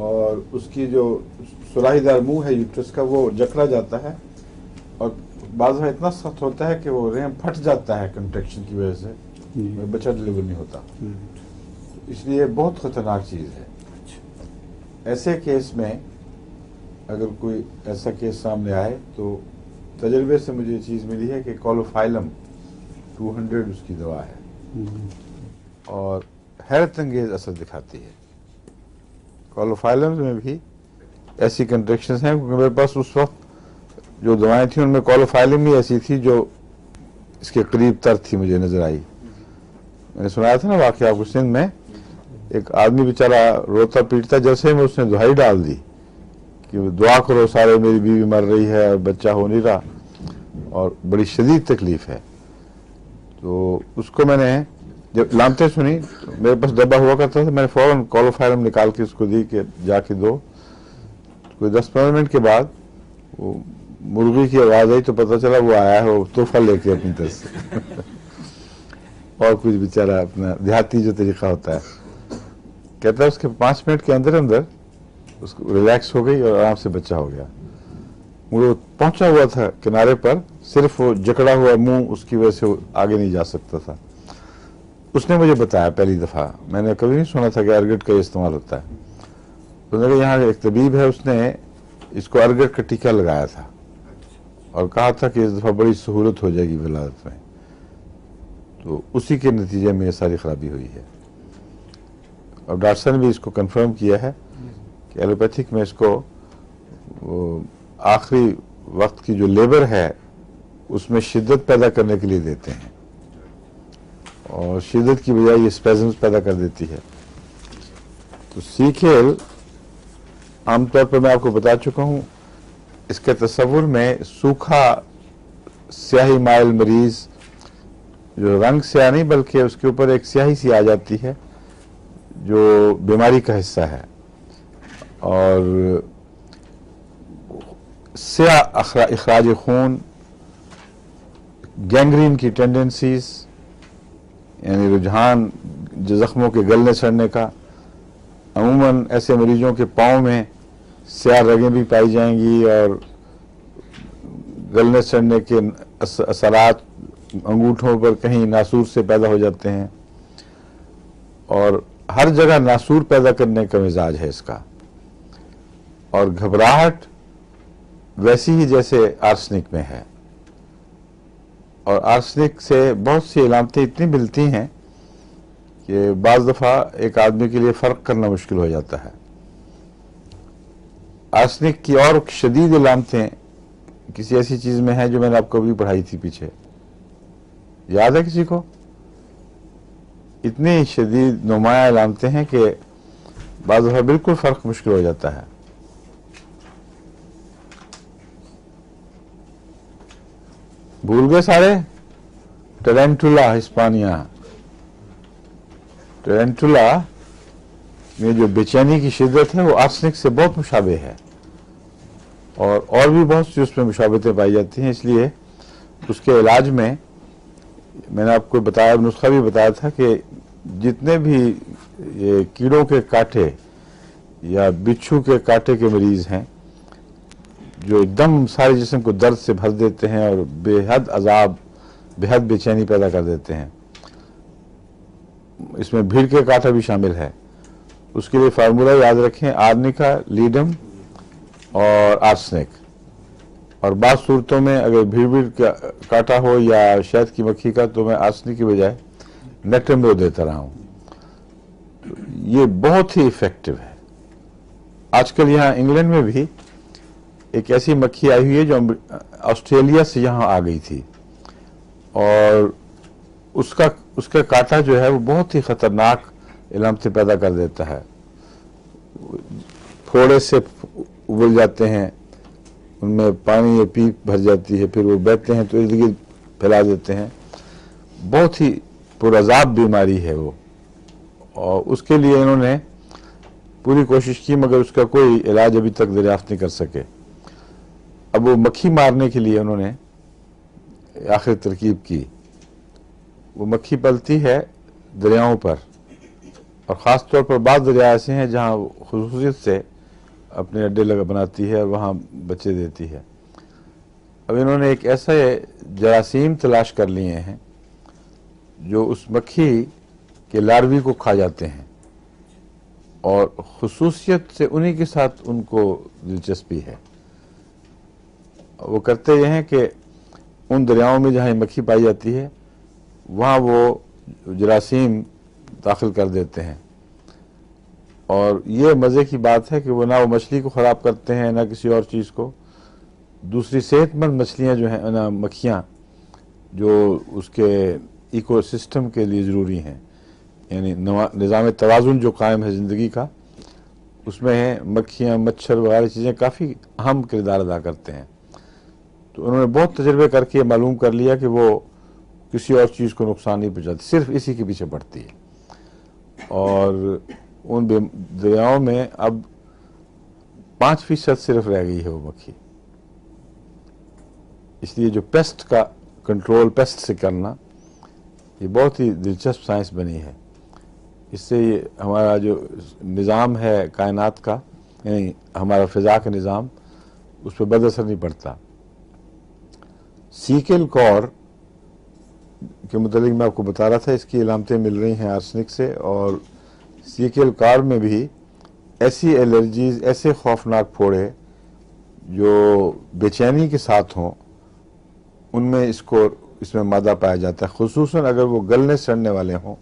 اور اس کی جو سراہی دار منہ ہے یوٹرس کا وہ جکڑا جاتا ہے اور بعض دفعہ اتنا سخت ہوتا ہے کہ وہ رحم پھٹ جاتا ہے کنٹریکشن کی وجہ سے، بچہ ڈلیور نہیں ہوتا. اس لیے بہت خطرناک چیز ہے. ایسے کیس میں اگر کوئی ایسا کیس سامنے آئے تو تجربے سے مجھے یہ چیز ملی ہے کہ کولوفائلم 200 اس کی دوا ہے اور حیرت انگیز اثر دکھاتی ہے. کولوفائلم میں بھی ایسی کنٹریکشنز ہیں کیونکہ میرے پاس اس وقت جو دوائیں تھیں ان میں کولوفائلم ہی ایسی تھی جو اس کے قریب تر تھی مجھے نظر آئی. میں نے سنایا تھا نا واقعہ آپ کو، سندھ میں ایک آدمی بیچارہ روتا پیٹتا، جیسے میں اس نے دہائی ڈال دی کہ دعا کرو سارے، میری بیوی مر رہی ہے اور بچہ ہو نہیں رہا اور بڑی شدید تکلیف ہے. تو اس کو میں نے جب علامتیں سنی، میرے پاس ڈبہ ہوا کرتا تھا، میں نے فوراً کولوفائلم نکال کے اس کو دی کہ جا کے دو. کوئی 10-15 منٹ کے بعد وہ مرغی کی آواز آئی تو پتہ چلا وہ آیا ہے، وہ تحفہ لے کے اپنی طرف سے اور کچھ بیچارہ اپنا دیہاتی جو طریقہ ہوتا ہے. کہتا ہے اس کے 5 منٹ کے اندر اندر اس کو ریلیکس ہو گئی اور آرام سے بچہ ہو گیا. وہ پہنچا ہوا تھا کنارے پر، صرف وہ جکڑا ہوا منہ اس کی وجہ سے وہ آگے نہیں جا سکتا تھا. اس نے مجھے بتایا پہلی دفعہ، میں نے کبھی نہیں سنا تھا کہ ارگٹ کا یہ استعمال ہوتا ہے. اس نے کہا یہاں ایک طبیب ہے، اس نے اس کو ارگٹ کا ٹیکہ لگایا تھا اور کہا تھا کہ اس دفعہ بڑی سہولت ہو جائے گی ولادت میں. تو اسی کے نتیجے میں یہ ساری خرابی ہوئی ہے. اور ڈاکٹر صاحب نے بھی اس کو کنفرم کیا ہے کہ ایلوپیتھک میں اس کو آخری وقت کی جو لیبر ہے اس میں شدت پیدا کرنے کے لیے دیتے ہیں اور شدت کی بجائے یہ اسپیزمز پیدا کر دیتی ہے. تو سیکھیل عام طور پر میں آپ کو بتا چکا ہوں، اس کے تصور میں سوکھا سیاہی مائل مریض جو رنگ سیاہ نہیں بلکہ اس کے اوپر ایک سیاہی سی آ جاتی ہے جو بیماری کا حصہ ہے، اور سیاہ اخراج خون، گینگرین کی ٹینڈنسیز یعنی رجحان جو زخموں کے گلنے سڑنے کا. عموماً ایسے مریضوں کے پاؤں میں سیاہ رگیں بھی پائی جائیں گی اور گلنے سڑنے کے اثرات انگوٹھوں پر کہیں ناسور سے پیدا ہو جاتے ہیں اور ہر جگہ ناسور پیدا کرنے کا مزاج ہے اس کا. اور گھبراہٹ ویسی ہی جیسے آرسنک میں ہے، اور آرسنک سے بہت سی علامتیں اتنی ملتی ہیں کہ بعض دفعہ ایک آدمی کے لیے فرق کرنا مشکل ہو جاتا ہے. آرسنک کی اور شدید علامتیں کسی ایسی چیز میں ہیں جو میں نے آپ کو بھی پڑھائی تھی پیچھے، یاد ہے کسی کو؟ اتنی شدید نمایاں علامتیں ہیں کہ بعض دفعہ بالکل فرق مشکل ہو جاتا ہے. بھول گئے سارے؟ ٹرینٹولا ہسپانیا. ٹرینٹولا میں جو بے چینی کی شدت ہے وہ آرسنک سے بہت مشابہ ہے اور بھی بہت سی اس میں مشابہتیں پائی جاتی ہیں. اس لیے اس کے علاج میں نے آپ کو بتایا، نسخہ بھی بتایا تھا کہ جتنے بھی یہ کیڑوں کے کاٹے یا بچھو کے کاٹے کے مریض ہیں جو ایک دم سارے جسم کو درد سے بھر دیتے ہیں اور بے حد عذاب، بے حد بے چینی پیدا کر دیتے ہیں، اس میں بھیڑ کے کاٹا بھی شامل ہے. اس کے لیے فارمولہ یاد رکھیں، آرنیکا، لیڈم اور آرسنک. اور بعض صورتوں میں اگر بھیڑ کا کاٹا ہو یا شہد کی مکھی کا تو میں آرسنک کی بجائے نیکٹمبرو دیتا رہا ہوں. یہ بہت ہی ایفیکٹو ہے. آج کل یہاں انگلینڈ میں بھی ایک ایسی مکھی آئی ہوئی ہے جو آسٹریلیا سے یہاں آ گئی تھی اور اس کا کاٹا جو ہے وہ بہت ہی خطرناک علامتیں پیدا کر دیتا ہے. پھوڑے سے ابل جاتے ہیں، ان میں پانی یا پیپ بھر جاتی ہے، پھر وہ بیٹھتے ہیں تو ارد گرد پھیلا دیتے ہیں. بہت ہی پرعذاب بیماری ہے وہ، اور اس کے لیے انہوں نے پوری کوشش کی مگر اس کا کوئی علاج ابھی تک دریافت نہیں کر سکے. اب وہ مکھی مارنے کے لیے انہوں نے آخر ترکیب کی. وہ مکھی پلتی ہے دریاؤں پر اور خاص طور پر بعض دریائے ایسے ہیں جہاں خصوصیت سے اپنے اڈے لگا بناتی ہے اور وہاں بچے دیتی ہے. اب انہوں نے ایک ایسے جراثیم تلاش کر لیے ہیں جو اس مکھی کے لاروی کو کھا جاتے ہیں, اور خصوصیت سے انہی کے ساتھ ان کو دلچسپی ہے. وہ کرتے یہ ہیں کہ ان دریاؤں میں جہاں یہ مکھی پائی جاتی ہے وہاں وہ جراثیم داخل کر دیتے ہیں, اور یہ مزے کی بات ہے کہ وہ نہ وہ مچھلی کو خراب کرتے ہیں نہ کسی اور چیز کو. دوسری صحت مند مچھلیاں جو ہیں نا, مکھیاں جو اس کے ایکو سسٹم کے لیے ضروری ہیں, یعنی نظام توازن جو قائم ہے زندگی کا, اس میں مکھیاں مچھر وغیرہ چیزیں کافی اہم کردار ادا کرتے ہیں. تو انہوں نے بہت تجربے کر کے معلوم کر لیا کہ وہ کسی اور چیز کو نقصان نہیں پہنچاتی, صرف اسی کے پیچھے پڑتی ہے. اور ان دریاؤں میں اب 5% صرف رہ گئی ہے وہ مکھی. اس لیے جو پیسٹ کا کنٹرول پیسٹ سے کرنا یہ بہت ہی دلچسپ سائنس بنی ہے. اس سے یہ ہمارا جو نظام ہے کائنات کا, یعنی ہمارا فضا کا نظام, اس پہ بد اثر نہیں پڑتا. سیکل کور کے متعلق میں آپ کو بتا رہا تھا, اس کی علامتیں مل رہی ہیں آرسنک سے, اور سیکل کار میں بھی ایسی الرجیز, ایسے خوفناک پھوڑے جو بے چینی کے ساتھ ہوں, ان میں اس میں مادہ پایا جاتا ہے, خصوصاً اگر وہ گلنے سڑنے والے ہوں,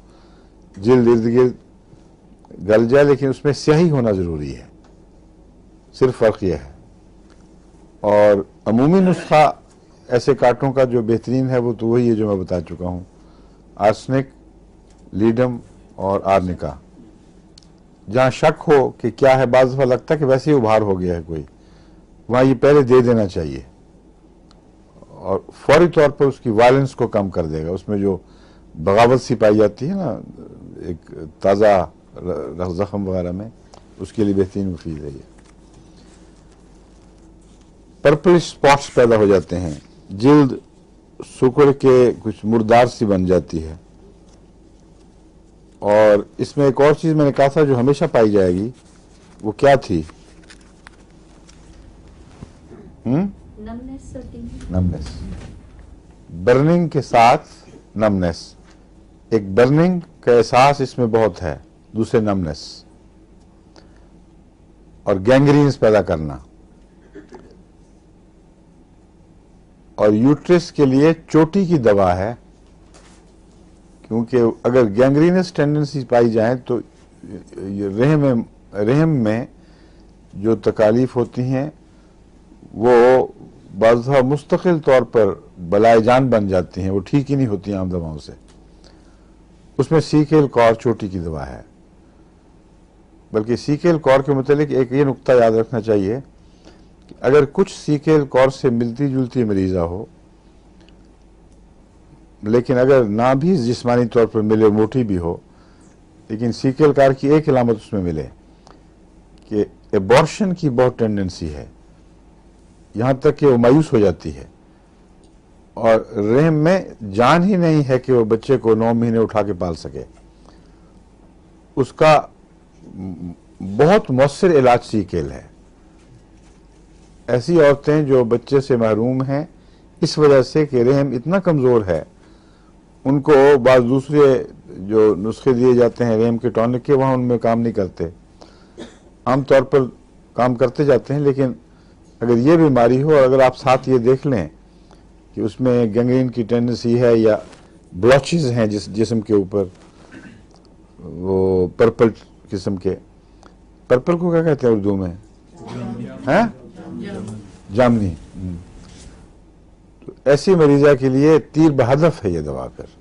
جلد ارد گرد گل جائے لیکن اس میں سیاہی ہونا ضروری ہے, صرف فرق یہ ہے. اور عمومی نسخہ ایسے کانٹوں کا جو بہترین ہے وہ تو وہی ہے جو میں بتا چکا ہوں, آرسنک, لیڈم اور آرنکا. جہاں شک ہو کہ کیا ہے, بعض دفعہ لگتا ہے کہ ویسے ہی ابھار ہو گیا ہے کوئی, وہاں یہ پہلے دے دینا چاہیے اور فوری طور پر اس کی وائلنس کو کم کر دے گا. اس میں جو بغاوت سی پائی جاتی ہے نا ایک تازہ زخم وغیرہ میں, اس کے لیے بہترین مفید ہے یہ. پرپل اسپاٹس پیدا ہو جاتے ہیں, جلد سکڑ کے کچھ مردار سی بن جاتی ہے. اور اس میں ایک اور چیز میں نے کہا تھا جو ہمیشہ پائی جائے گی, وہ کیا تھی؟ نمنس. برننگ کے ساتھ نمنس, ایک برننگ کا احساس اس میں بہت ہے, دوسرے نمنس, اور گینگرینز پیدا کرنا. اور یوٹرس کے لیے چوٹی کی دوا ہے, کیونکہ اگر گینگرینس ٹینڈنسی پائی جائیں تو رحم میں جو تکالیف ہوتی ہیں وہ بعض دفعہ مستقل طور پر بلائے جان بن جاتی ہیں, وہ ٹھیک ہی نہیں ہوتی عام دواؤں سے. اس میں سیکل کور چوٹی کی دوا ہے. بلکہ سیکل کور کے متعلق ایک یہ نقطہ یاد رکھنا چاہیے کہ اگر کچھ سیکل کور سے ملتی جلتی مریضہ ہو, لیکن اگر نہ بھی جسمانی طور پر ملے, موٹی بھی ہو, لیکن سیکل کور کی ایک علامت اس میں ملے کہ ایبارشن کی بہت ٹینڈنسی ہے, یہاں تک کہ وہ مایوس ہو جاتی ہے, اور رحم میں جان ہی نہیں ہے کہ وہ بچے کو 9 مہینے اٹھا کے پال سکے, اس کا بہت مؤثر علاج سیکل ہے. ایسی عورتیں جو بچے سے محروم ہیں اس وجہ سے کہ رحم اتنا کمزور ہے, ان کو بعض دوسرے جو نسخے دیے جاتے ہیں رحم کے ٹونک کے, وہاں ان میں کام نہیں کرتے. عام طور پر کام کرتے جاتے ہیں, لیکن اگر یہ بیماری ہو اور اگر آپ ساتھ یہ دیکھ لیں کہ اس میں گینگرین کی ٹینڈنسی ہے یا بلوچز ہیں جسم کے اوپر, وہ پرپل قسم کے, پرپل کو کیا کہتے ہیں اردو میں؟ جامنی. تو ایسی مریضہ کے لیے تیر بہدف ہے یہ دوا. کر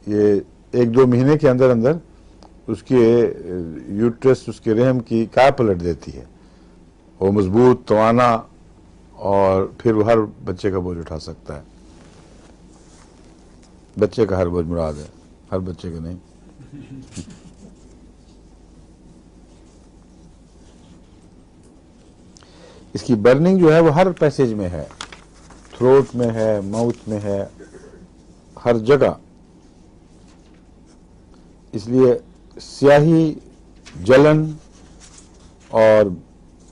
یہ 1-2 مہینے کے اندر اندر اس کے یوٹرس, اس کے رحم کی کیا پلٹ دیتی ہے, وہ مضبوط, توانا, اور پھر وہ ہر بچے کا بوجھ اٹھا سکتا ہے. بچے کا ہر بوجھ مراد ہے, ہر بچے کا نہیں. اس کی برننگ جو ہے وہ ہر پیسیج میں ہے, تھروٹ میں ہے, ماؤتھ میں ہے, ہر جگہ. اس لیے سیاہی، جلن اور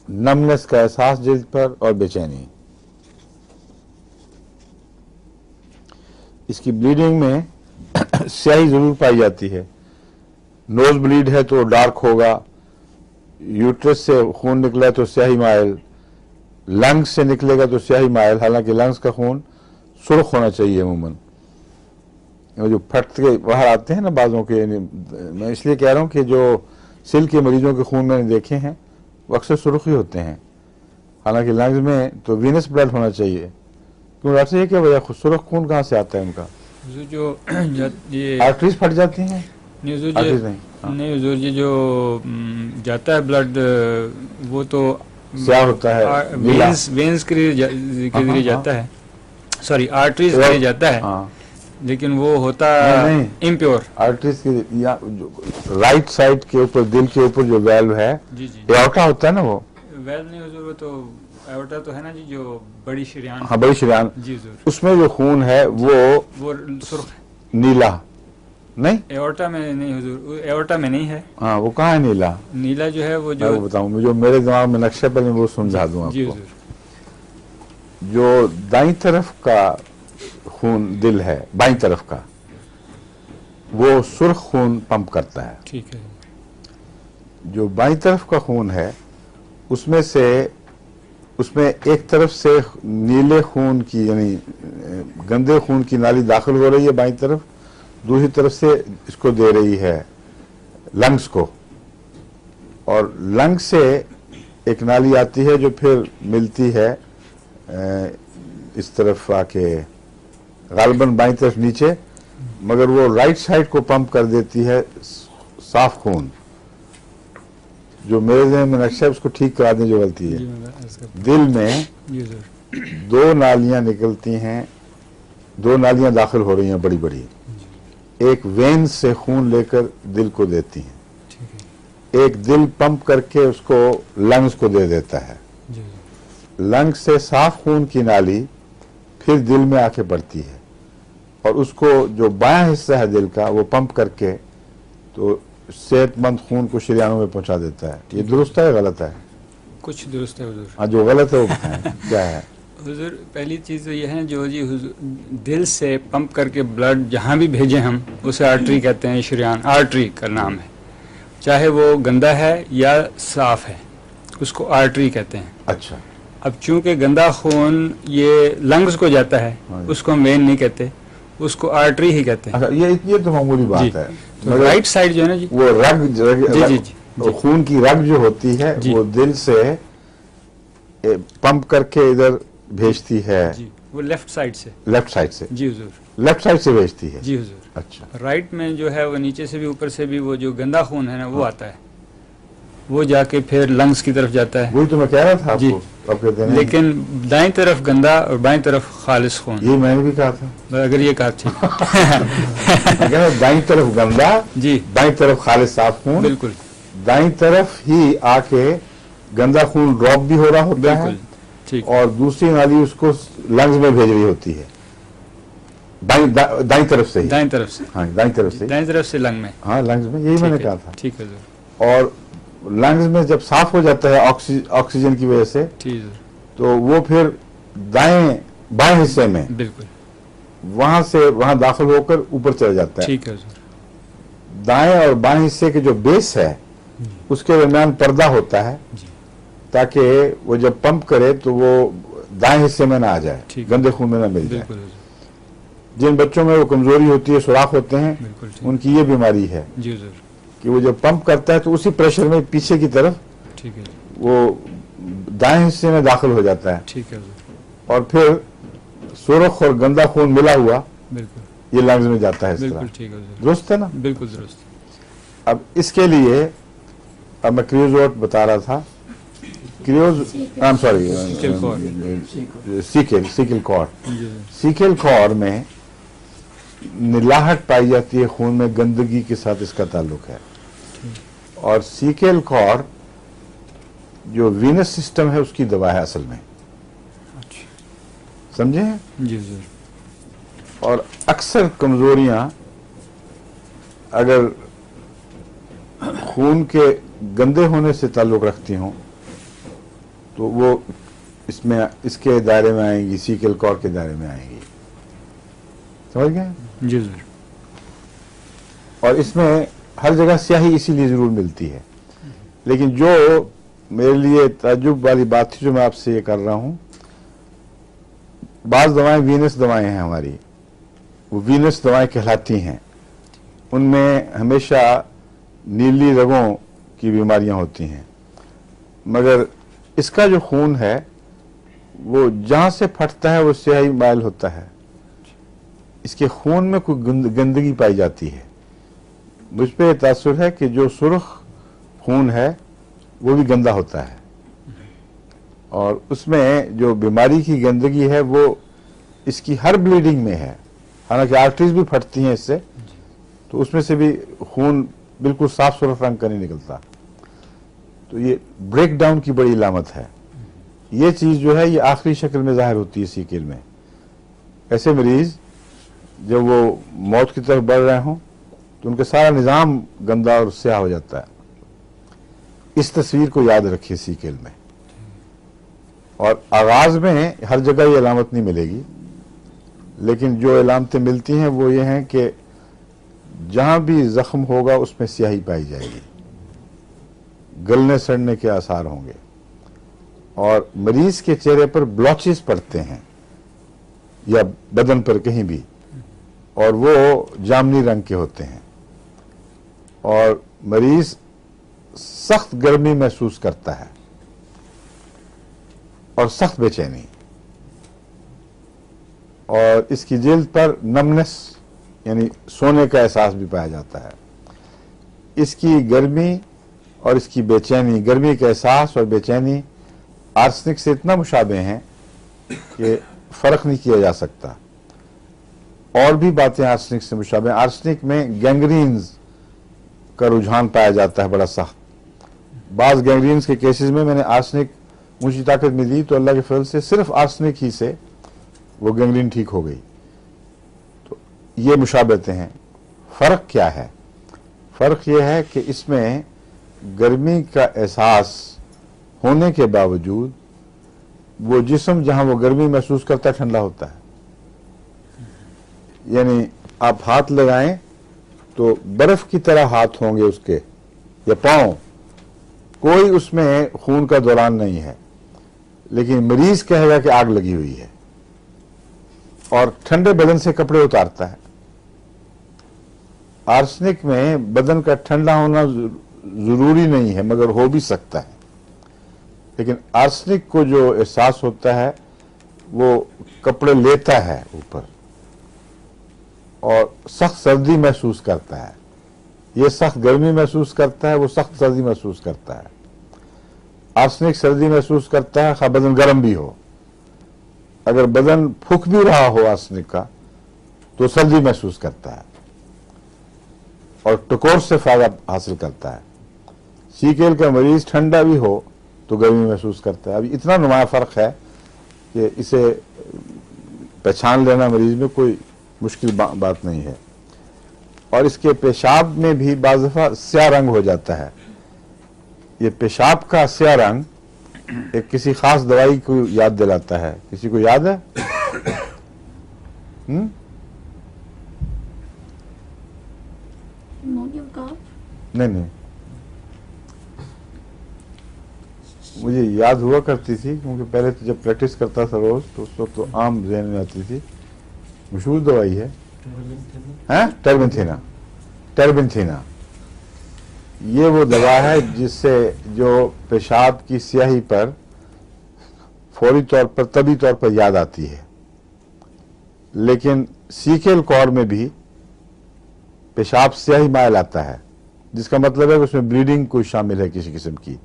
نمنس کا احساس جلد پر اور بے چینی. اس کی بلیڈنگ میں سیاہی ضرور پائی جاتی ہے. نوز بلیڈ ہے تو ڈارک ہوگا، یوٹرس سے خون نکلا تو سیاہی مائل، لنگس سے نکلے گا تو سیاہی مائل، حالانکہ لنگس کا خون سرخ ہونا چاہیے عموماً. جو پھٹ کے باہر آتے ہیں نا بعضوں کے، یعنی میں اس لیے کہہ رہا ہوں کہ جو سل کے مریضوں کے خون میں نے دیکھے ہیں وہ اکثر سرخ ہی ہوتے ہیں، حالانکہ لنگز میں تو وینس بلڈ ہونا چاہیے. کیوں ڈاکٹر یہ کیا وجہ سرخ خون کہاں سے آتا ہے ان کا؟ حضور جو یہ آرٹریز پھٹ جاتی ہیں؟ نہیں حضور آرٹریز جی، نہیں، نہیں حضور جی، جو جاتا ہے بلڈ وہ تو سیاہ ہوتا ہے، نیلا. وینس کے ذریعے جاتا ہے، سوری آرٹریز کے ذریعے جاتا ہے، ہاں لیکن وہ ہوتا نہیں. امپیور. آرٹریز کی رائٹ سائڈ کے اوپر، دل کے اوپر جو ویلو ہے، جی جی ایورٹا ہوتا ہے نا، وہ ویل نہیں حضور، وہ تو ایورٹا تو ہے نا جی، جو بڑی شریان. ہاں بڑی شریان، جی حضور، اس میں جو خون ہے وہ سرخ ہے. نیلا نہیں. ایورٹا میں نہیں حضور، ایورٹا میں نہیں ہے. ہاں وہ کہاں ہے نیلا؟ نیلا جو ہے وہ میں جو وہ بتاؤں، جو میرے دماغ میں نقشہ پہلے وہ سمجھا دوں آپ جی کو. حضور، جو دائیں طرف کا خون دل ہے، بائیں طرف کا، وہ سرخ خون پمپ کرتا ہے. ٹھیک ہے. جو بائیں طرف کا خون ہے اس میں ایک طرف سے نیلے خون کی، یعنی گندے خون کی نالی داخل ہو رہی ہے بائیں طرف، دوسری طرف سے اس کو دے رہی ہے لنگس کو، اور لنگ سے ایک نالی آتی ہے جو پھر ملتی ہے اس طرف آ کے غالباً بائیں طرف نیچے، مگر وہ رائٹ سائڈ کو پمپ کر دیتی ہے صاف خون. جو میرے ذہن میں نقشہ ہے اس کو ٹھیک کرا دیں جو غلطی ہے. جی میں عرض کرتا ہوں. دل میں جی حضور، دو نالیاں نکلتی ہیں، دو نالیاں داخل ہو رہی ہیں بڑی بڑی، ایک وین سے خون لے کر دل کو دیتی ہیں، ٹھیک ہے. ایک دل پمپ کر کے اس کو لنگز کو دے دیتا ہے. جی لنگ سے صاف خون کی نالی پھر دل میں آ کے پڑتی ہے، اور اس کو جو بایاں حصہ ہے دل کا وہ پمپ کر کے تو صحت مند خون کو شریانوں میں پہنچا دیتا ہے. یہ درست ہے یا غلط ہے؟ کچھ درست ہے حضور. ہاں جو غلط ہے وہ بتائیں کیا ہے. حضور پہلی چیز تو یہ ہے جو جی حضور دل سے پمپ کر کے بلڈ جہاں بھی بھیجیں ہم اسے آرٹری کہتے ہیں، شریان آرٹری کا نام ہے، چاہے وہ گندا ہے یا صاف ہے اس کو آرٹری کہتے ہیں. اچھا، اب چونکہ گندا خون یہ لنگز کو جاتا ہے اس کو ہم وین نہیں کہتے، اس کو آرٹری ہی کہتے ہیں. اچھا یہ تو معمولی بات جی. ہے. تو رائٹ سائڈ جو ہے نا جی، وہ رگ جی جی جی خون کی رگ جو ہوتی ہے جی. وہ دل سے پمپ کر کے ادھر بھیجتی ہے جی وہ لیفٹ سائڈ سے. لیفٹ سائڈ سے، جی حضور، لیفٹ سائڈ سے بھیجتی ہے. جی حضور. اچھا، رائٹ میں جو ہے وہ نیچے سے بھی اوپر سے بھی وہ جو گندا خون ہے نا وہ آتا ہے، وہ جا کے پھر لنگز کی طرف جاتا ہے. وہی تو میں کہہ رہا تھا آپ جی. کو. اب کہتے ہیں لیکن دائیں طرف گندا اور بائیں طرف خالص خون. یہ میں نے بھی کہا تھا. اگر یہ کہا ٹھیک میں کہہ رہا ہوں دائیں طرف گندا، جی بائیں طرف خالص صاف خون. بالکل دائیں طرف ہی آ کے گندا خون ڈراپ بھی ہو رہا ہوتا ہے بالکل ٹھیک. اور دوسری نالی اس کو لنگز میں بھیج رہی ہوتی ہے دائیں طرف سے ہی. دائیں طرف سے، ہاں دائیں طرف سے. دائیں طرف سے لنگ میں. ہاں لنگز میں، یہی میں نے کہا تھا. ٹھیک ہے حضور. اور لنگز میں جب صاف ہو جاتا ہے آکسیجن کی وجہ سے ٹھیک ہے حضور. تو وہ پھر بائیں حصے میں بالکل وہاں داخل ہو کر اوپر چلا جاتا ہے. ٹھیک ہے حضور. دائیں اور بائیں حصے کے جو بیس ہے اس کے درمیان پردہ ہوتا ہے جی تاکہ وہ جب پمپ کرے تو وہ دائیں حصے میں نہ آ جائے، ٹھیک. گندے خون میں نہ مل جائے. بالکل حضور. جن بچوں میں وہ کمزوری ہوتی ہے، سوراخ ہوتے ہیں، بالکل ٹھیک. ان کی یہ بیماری ہے جی حضور. کہ وہ جب پمپ کرتا ہے تو اسی پریشر میں پیچھے کی طرف ٹھیک ہے. وہ دائیں حصے میں داخل ہو جاتا ہے ٹھیک ہے حضور. اور پھر سرخ اور گندا خون ملا ہوا بالکل یہ لنگز میں جاتا ہے. اس بالکل طرح ٹھیک ہے حضور. درست ہے نا؟ بالکل درست. اب اس کے لیے اب میں کریوزوٹ بتا رہا تھا. سیکل کور. جی سیکل کور میں نلاہٹ پائی جاتی ہے خون میں، گندگی کے ساتھ اس کا تعلق ہے. اور سیکل کور جو وینس سسٹم ہے اس کی دوا ہے اصل میں، اچھا. سمجھے؟ جی حضور. اور اکثر کمزوریاں اگر خون کے گندے ہونے سے تعلق رکھتی ہوں تو وہ اس کے دائرے میں آئیں گی، سیکل کور کے دائرے میں آئیں گی. سمجھ گئے؟ جی سر. اور اس میں ہر جگہ سیاہی اسی لیے ضرور ملتی ہے. لیکن جو میرے لیے تعجب والی بات تھی جو میں آپ سے یہ کر رہا ہوں، بعض دوائیں وینس دوائیں ہیں ہماری، وہ وینس دوائیں کہلاتی ہیں. ان میں ہمیشہ نیلی رگوں کی بیماریاں ہوتی ہیں، مگر اس کا جو خون ہے وہ جہاں سے پھٹتا ہے وہ سیاہی مائل ہوتا ہے. اس کے خون میں کوئی گندگی پائی جاتی ہے. مجھ پہ یہ تاثر ہے کہ جو سرخ خون ہے وہ بھی گندا ہوتا ہے، اور اس میں جو بیماری کی گندگی ہے وہ اس کی ہر بلیڈنگ میں ہے. حالانکہ آرٹریز بھی پھٹتی ہیں اس سے، تو اس میں سے بھی خون بالکل صاف سرخ رنگ کا نہیں نکلتا. تو یہ بریک ڈاؤن کی بڑی علامت ہے. یہ چیز جو ہے یہ آخری شکل میں ظاہر ہوتی ہے سیکل میں. ایسے مریض جب وہ موت کی طرف بڑھ رہے ہوں تو ان کا سارا نظام گندا اور سیاہ ہو جاتا ہے. اس تصویر کو یاد رکھیے سیکل میں. اور آغاز میں ہر جگہ یہ علامت نہیں ملے گی، لیکن جو علامتیں ملتی ہیں وہ یہ ہیں کہ جہاں بھی زخم ہوگا اس میں سیاہی پائی جائے گی، گلنے سڑنے کے آثار ہوں گے، اور مریض کے چہرے پر بلاچز پڑتے ہیں یا بدن پر کہیں بھی، اور وہ جامنی رنگ کے ہوتے ہیں، اور مریض سخت گرمی محسوس کرتا ہے اور سخت بے چینی، اور اس کی جلد پر نمنس یعنی سونے کا احساس بھی پایا جاتا ہے. اس کی گرمی اور اس کی بے چینی، گرمی کا احساس اور بے چینی آرسنک سے اتنا مشابہ ہیں کہ فرق نہیں کیا جا سکتا. اور بھی باتیں آرسنک سے مشابہ ہیں. آرسنک میں گینگرینز کا رجحان پایا جاتا ہے بڑا سخت. بعض گینگرینز کے کیسز میں نے آرسنک اونچی طاقت میں دی تو اللہ کے فضل سے صرف آرسنک ہی سے وہ گینگرین ٹھیک ہو گئی. تو یہ مشابہتیں ہیں. فرق کیا ہے؟ فرق یہ ہے کہ اس میں گرمی کا احساس ہونے کے باوجود وہ جسم جہاں وہ گرمی محسوس کرتا ہے ٹھنڈا ہوتا ہے. یعنی آپ ہاتھ لگائیں تو برف کی طرح ہاتھ ہوں گے اس کے، یا پاؤں، کوئی اس میں خون کا دوران نہیں ہے، لیکن مریض کہے گا کہ آگ لگی ہوئی ہے، اور ٹھنڈے بدن سے کپڑے اتارتا ہے. آرسنک میں بدن کا ٹھنڈا ہونا ضروری نہیں ہے مگر ہو بھی سکتا ہے. لیکن آرسنک کو جو احساس ہوتا ہے وہ کپڑے لیتا ہے اوپر اور سخت سردی محسوس کرتا ہے. یہ سخت گرمی محسوس کرتا ہے، وہ سخت سردی محسوس کرتا ہے. آرسنک سردی محسوس کرتا ہے خواہ بدن گرم بھی ہو. اگر بدن پھک بھی رہا ہو آرسنک کا تو سردی محسوس کرتا ہے اور ٹکور سے فائدہ حاصل کرتا ہے. سیکل کا مریض ٹھنڈا بھی ہو تو گرمی محسوس کرتا ہے. اب اتنا نمایاں فرق ہے کہ اسے پہچان لینا مریض میں کوئی مشکل بات نہیں ہے. اور اس کے پیشاب میں بھی بعض دفعہ سیاہ رنگ ہو جاتا ہے. یہ پیشاب کا سیاہ رنگ ایک کسی خاص دوائی کو یاد دلاتا ہے. کسی کو یاد ہے؟ نہیں، مجھے یاد ہوا کرتی تھی کیونکہ پہلے تو جب پریکٹس کرتا تھا روز تو اس وقت تو عام ذہن میں آتی تھی. مشہور دوائی ہے ٹربنتھینا. یہ وہ دوا ہے جس سے جو پیشاب کی سیاہی پر فوری طور پر طبی طور پر یاد آتی ہے. لیکن سیکل کور میں بھی پیشاب سیاہی مائل آتا ہے، جس کا مطلب ہے کہ اس میں بلیڈنگ کوئی شامل ہے کسی قسم کی.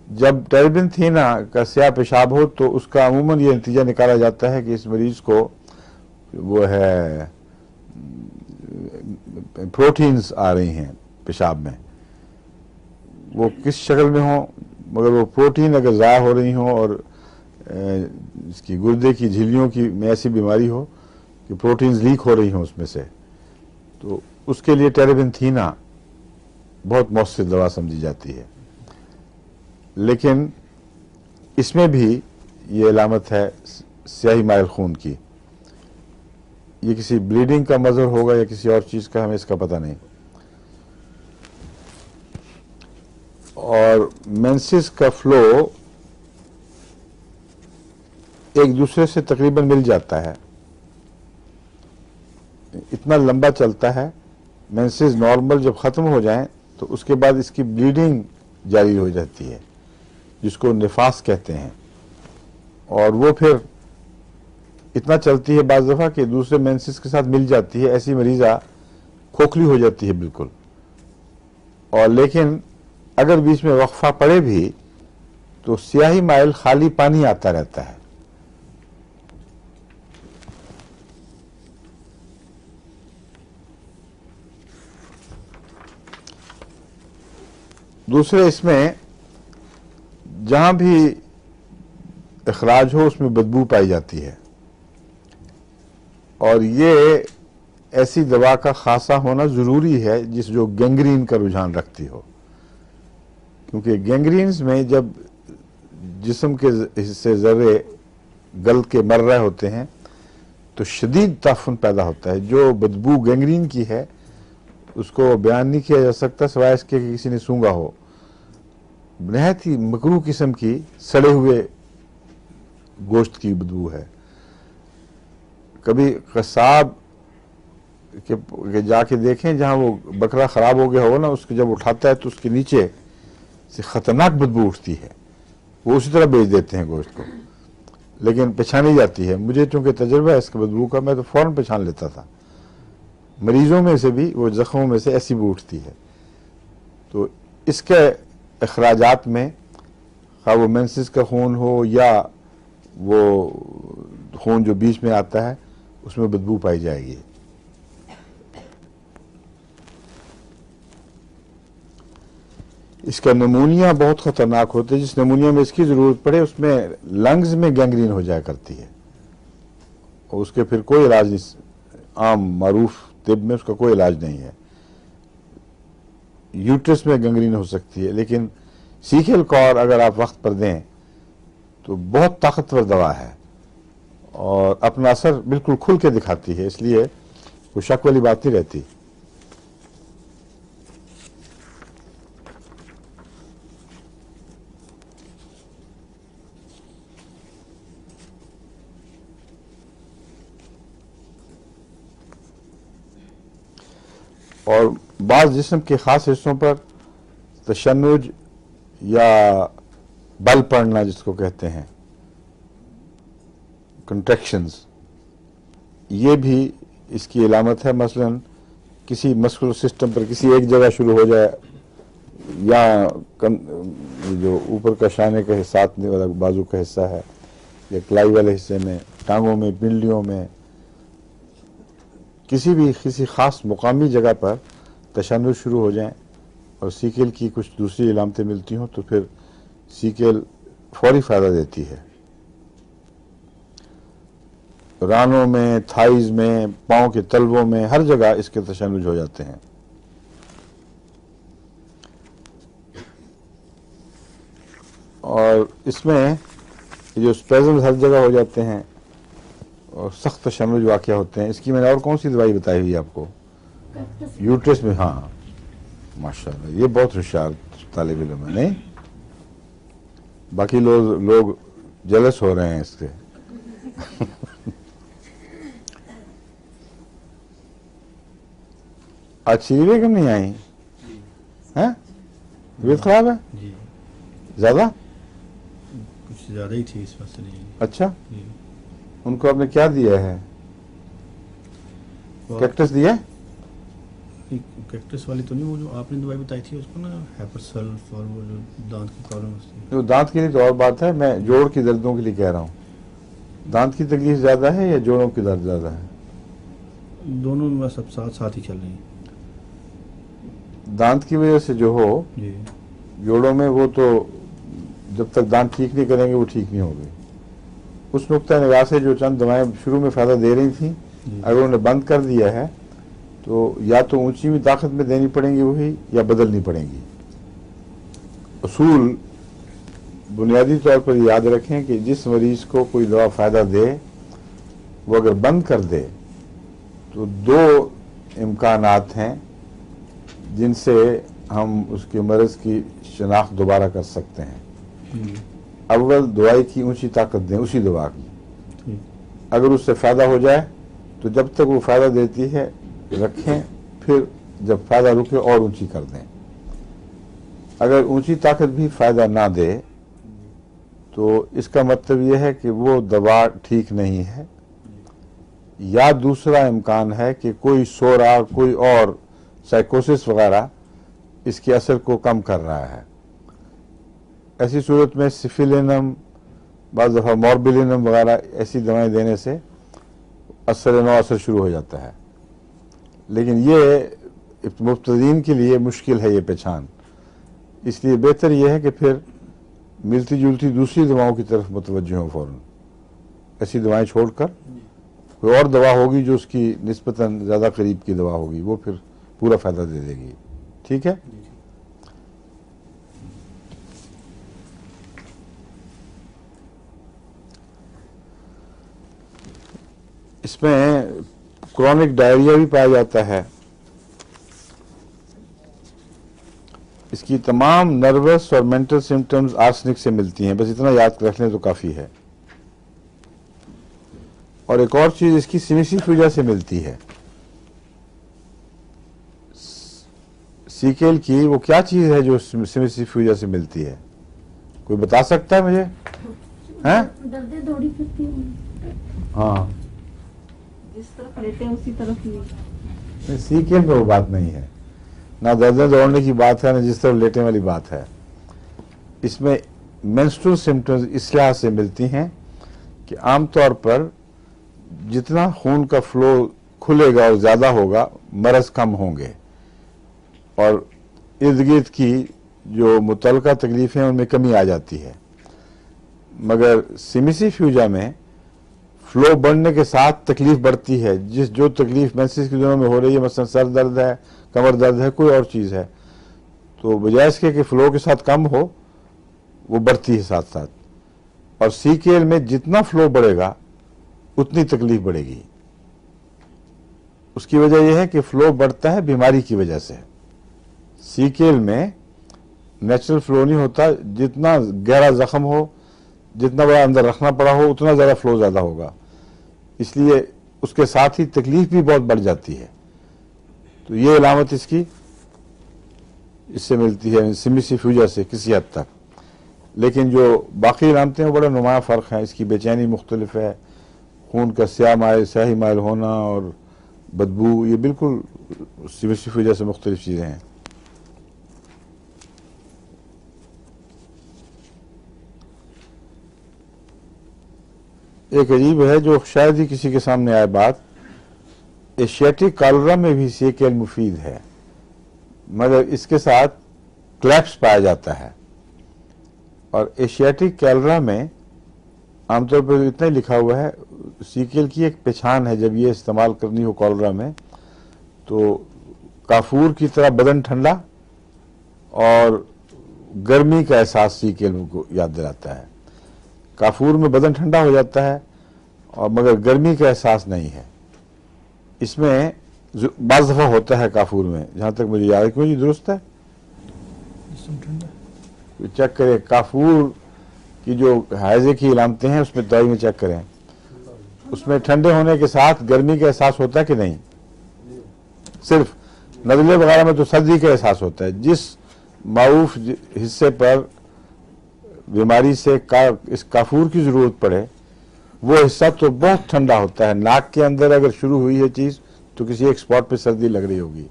جب ٹربنتھینا کا سیاہ پیشاب ہو تو اس کا عموماً یہ نتیجہ نکالا جاتا ہے کہ اس مریض کو وہ ہے پروٹینز آ رہی ہیں پیشاب میں، وہ کس شکل میں ہوں، مگر وہ پروٹین اگر ضائع ہو رہی ہوں اور اس کی گردے کی جھلیوں کی میں ایسی بیماری ہو کہ پروٹینز لیک ہو رہی ہوں اس میں سے، تو اس کے لیے ٹربنتھینا بہت مؤثر دوا سمجھی جاتی ہے، لیکن اس میں بھی یہ علامت ہے سیاہی مائل خون کی. یہ کسی بلیڈنگ کا مظہر ہوگا یا کسی اور چیز کا، ہمیں اس کا پتہ نہیں. اور مینسز کا فلو ایک دوسرے سے تقریباً مل جاتا ہے، اتنا لمبا چلتا ہے. مینسز نارمل جب ختم ہو جائیں تو اس کے بعد اس کی بلیڈنگ جاری ہو جاتی ہے، جس کو نفاس کہتے ہیں، اور وہ پھر اتنا چلتی ہے بعض دفعہ کہ دوسرے مینسز کے ساتھ مل جاتی ہے. ایسی مریضہ کھوکھلی ہو جاتی ہے بالکل. اور لیکن اگر بیچ میں وقفہ پڑے بھی تو سیاہی مائل خالی پانی آتا رہتا ہے. دوسرے اس میں جہاں بھی اخراج ہو اس میں بدبو پائی جاتی ہے، اور یہ ایسی دوا کا خاصا ہونا ضروری ہے جس جو گینگرین کا رجحان رکھتی ہو، کیونکہ گینگرینز میں جب جسم کے حصے ذرے گل کے مر رہے ہوتے ہیں تو شدید تعفن پیدا ہوتا ہے. جو بدبو گینگرین کی ہے اس کو بیان نہیں کیا جا سکتا سوائے اس کے کہ کسی نے سونگا ہو. نہایت ہی مکروہ قسم کی سڑے ہوئے گوشت کی بدبو ہے. کبھی قصاب کہ جا کے دیکھیں جہاں وہ بکرا خراب ہو گیا ہو نا، اس کے جب اٹھاتا ہے تو اس کے نیچے سے خطرناک بدبو اٹھتی ہے. وہ اسی طرح بیچ دیتے ہیں گوشت کو، لیکن پہچانی جاتی ہے. مجھے چونکہ تجربہ ہے اس کے بدبو کا، میں تو فوراً پہچان لیتا تھا. مریضوں میں سے بھی وہ زخموں میں سے ایسی بو اٹھتی ہے. تو اس کے اخراجات میں خواہ وہ مینسز کا خون ہو یا وہ خون جو بیچ میں آتا ہے اس میں بدبو پائی جائے گی. اس کا نمونیا بہت خطرناک ہوتا ہے. جس نمونیا میں اس کی ضرورت پڑے اس میں لنگز میں گینگرین ہو جایا کرتی ہے، اور اس کے پھر کوئی علاج نہیں. عام معروف طب میں اس کا کوئی علاج نہیں ہے. یوٹرس میں گینگرین ہو سکتی ہے، لیکن سیکل کور اگر آپ وقت پر دیں تو بہت طاقتور دوا ہے اور اپنا اثر بالکل کھل کے دکھاتی ہے، اس لیے کوئی شک والی بات نہیں رہتی. اور بعض جسم کے خاص حصوں پر تشنج یا بل پڑنا جس کو کہتے ہیں، کنٹریکشنز، یہ بھی اس کی علامت ہے. مثلا کسی مسکولر سسٹم پر کسی ایک جگہ شروع ہو جائے، یا جو اوپر کا شانے کا ساتھ والا بازو کا حصہ ہے، یا کلائی والے حصے میں، ٹانگوں میں، پنڈلیوں میں، کسی خاص مقامی جگہ پر تشنج شروع ہو جائیں اور سیکل کی کچھ دوسری علامتیں ملتی ہوں تو پھر سیکل فوری فائدہ دیتی ہے. رانوں میں، تھائیز میں، پاؤں کے تلووں میں، ہر جگہ اس کے تشنج ہو جاتے ہیں. اور اس میں جو اسپیزمز ہر جگہ ہو جاتے ہیں اور سخت تشنج واقع ہوتے ہیں. اس کی میں نے اور کون سی دوائی بتائی ہوئی آپ کو؟ یوٹرس میں. ہاں ماشاءاللہ، یہ بہت ہوشیار طالب علم ہے. نہیں، باقی لوگ جلس ہو رہے ہیں اس سے. آج شری بیگم نہیں آئی ہیں؟ طبیعت خراب ہے جی، زیادہ؟ کچھ زیادہ ہی تھی اس واسطے. اچھا، جی، ان کو آپ نے کیا دیا ہے؟ کیکٹس دیا؟ کیکٹس والی تو نہیں، وہ جو آپ نے دوائی بتائی تھی اس کو نا، ہیپر سلف، اور وہ جو دانت کی پرابلم ہوتی ہے. جو دانت کے لیے تو اور بات ہے، میں جوڑ کی دردوں کے لیے کہہ رہا ہوں. دانت کی تکلیف زیادہ ہے یا جوڑوں کی درد زیادہ ہے؟ دونوں میں سب ساتھ ہی چل رہی ہیں. دانت کی وجہ سے جو ہو جی، جوڑوں میں، وہ تو جب تک دانت ٹھیک نہیں کریں گے وہ ٹھیک نہیں ہوگی. اس نقطۂ نگاہ سے جو چند دوائیں شروع میں فائدہ دے رہی تھیں، جی، اگر انہیں بند کر دیا ہے تو یا تو اونچی بھی طاقت میں دینی پڑیں گی وہی یا بدلنی پڑیں گی. اصول بنیادی طور پر یاد رکھیں کہ جس مریض کو کوئی دوا فائدہ دے وہ اگر بند کر دے تو دو امکانات ہیں جن سے ہم اس کے مرض کی شناخت دوبارہ کر سکتے ہیں. اول دوائی کی اونچی طاقت دیں اسی دوا کی. اگر اس سے فائدہ ہو جائے تو جب تک وہ فائدہ دیتی ہے رکھیں, پھر جب فائدہ رکے اور اونچی کر دیں. اگر اونچی طاقت بھی فائدہ نہ دے تو اس کا مطلب یہ ہے کہ وہ دوا ٹھیک نہیں ہے, یا دوسرا امکان ہے کہ کوئی سورا کوئی اور سائیکوسس وغیرہ اس کے اثر کو کم کر رہا ہے. ایسی صورت میں سفیلینم بعض دفعہ موربلینم وغیرہ ایسی دوائیں دینے سے اثر نو اثر شروع ہو جاتا ہے. لیکن یہ مبتدئین کے لیے مشکل ہے یہ پہچان, اس لیے بہتر یہ ہے کہ پھر ملتی جلتی دوسری دواؤں کی طرف متوجہ ہوں فوراً. ایسی دوائیں چھوڑ کر کوئی اور دوا ہوگی جو اس کی نسبتاً زیادہ قریب کی دوا ہوگی, وہ پھر پورا فائدہ دے دے گی. ٹھیک ہے. اس میں کرونک ڈائریا بھی پایا جاتا ہے. اس کی تمام نروس اور مینٹل سمٹمز آرسنک سے ملتی ہیں, بس اتنا یاد رکھ لیں تو کافی ہے. اور ایک اور چیز اس کی سیمیسیفیوجا سے ملتی ہے. سیکل کی وہ کیا چیز ہے جو سیمیسیفیوجا سے ملتی ہے؟ کوئی بتا سکتا ہے مجھے؟ دردیں دوڑی پھرتی ہیں. ہاں, جس طرف لیتے ہیں اسی طرف ہی. سیکل میں وہ بات نہیں ہے, نہ دردیں دوڑنے کی بات ہے نہ جس طرح لیٹنے والی بات ہے. اس میں مینسٹرل سمٹمز اس لحاظ سے ملتی ہیں کہ عام طور پر جتنا خون کا فلو کھلے گا اور زیادہ ہوگا مرض کم ہوں گے, اور ارد گرد کی جو متعلقہ تکلیفیں ان میں کمی آ جاتی ہے. مگر سیمیسیفیوجا میں فلو بڑھنے کے ساتھ تکلیف بڑھتی ہے. جو تکلیف مینسس کے دنوں میں ہو رہی ہے, مثلا سر درد ہے, کمر درد ہے, کوئی اور چیز ہے, تو بجائے اس کے کہ فلو کے ساتھ کم ہو وہ بڑھتی ہے ساتھ ساتھ. اور سیکل میں جتنا فلو بڑھے گا اتنی تکلیف بڑھے گی. اس کی وجہ یہ ہے کہ فلو بڑھتا ہے بیماری کی وجہ سے. سیکل میں نیچرل فلو نہیں ہوتا, جتنا گہرا زخم ہو, جتنا بڑا اندر رکھنا پڑا ہو, اتنا زیادہ فلو زیادہ ہوگا. اس لیے اس کے ساتھ ہی تکلیف بھی بہت بڑھ جاتی ہے. تو یہ علامت اس کی اس سے ملتی ہے, سیمیسیفیوجا سے کسی حد تک. لیکن جو باقی علامتیں ہیں وہ بڑا نمایاں فرق ہیں. اس کی بے چینی مختلف ہے, خون کا سیاہی مائل ہونا اور بدبو, یہ بالکل سیمیسیفیوجا سے مختلف چیزیں ہیں. ایک عجیب ہے جو شاید ہی کسی کے سامنے آئے بات, ایشیاٹک کالرا میں بھی سیکل مفید ہے, مگر اس کے ساتھ کلیپس پایا جاتا ہے. اور ایشیاٹک کالرا میں عام طور پر اتنا ہی لکھا ہوا ہے, سیکل کی ایک پہچان ہے جب یہ استعمال کرنی ہو کالرا میں تو کافور کی طرح بدن ٹھنڈا اور گرمی کا احساس سیکل کو یاد دلاتا ہے. کافور میں بدن ٹھنڈا ہو جاتا ہے اور مگر گرمی کا احساس نہیں ہے. اس میں بعض دفعہ ہوتا ہے کافور میں, جہاں تک مجھے یاد ہے. کیوں جی درست ہے, چیک کریں کافور کی جو حیضے کی علامتیں ہیں اس میں دوائی میں چیک کریں, اس میں ٹھنڈے ہونے کے ساتھ گرمی کا احساس ہوتا ہے کہ نہیں. صرف نزلے وغیرہ میں تو سردی کا احساس ہوتا ہے. جس معروف حصے پر بیماری سے اس کافور کی ضرورت پڑے وہ حصہ تو بہت ٹھنڈا ہوتا ہے. ناک کے اندر اگر شروع ہوئی ہے چیز تو کسی ایک سپاٹ پہ سردی لگ رہی ہوگی.